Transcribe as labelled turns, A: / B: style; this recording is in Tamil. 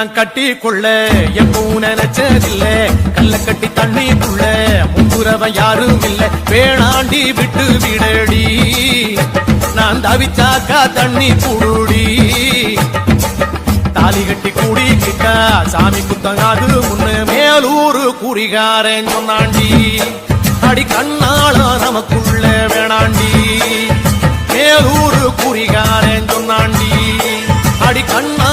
A: நான் கட்டி கொள்ள எப்பவும் நினைச்சதில்ல கல்ல கட்டி தண்ணிக்குள்ள முங்குறவன் யாரும் இல்ல வேணாண்டி விட்டு விடடி நான் தவிச்சாக்கா தண்ணி குடுடி தாலி கட்டி கூடிக்கிட்டா சாமி குத்தங்காது முன்னு மேலூரு குறிகாரன் சொன்னாண்டி அடி கண்ணாள நமக்குள்ள வேணாண்டி மேலூரு குறிகாரன் சொன்னாண்டி அடி கண்ணா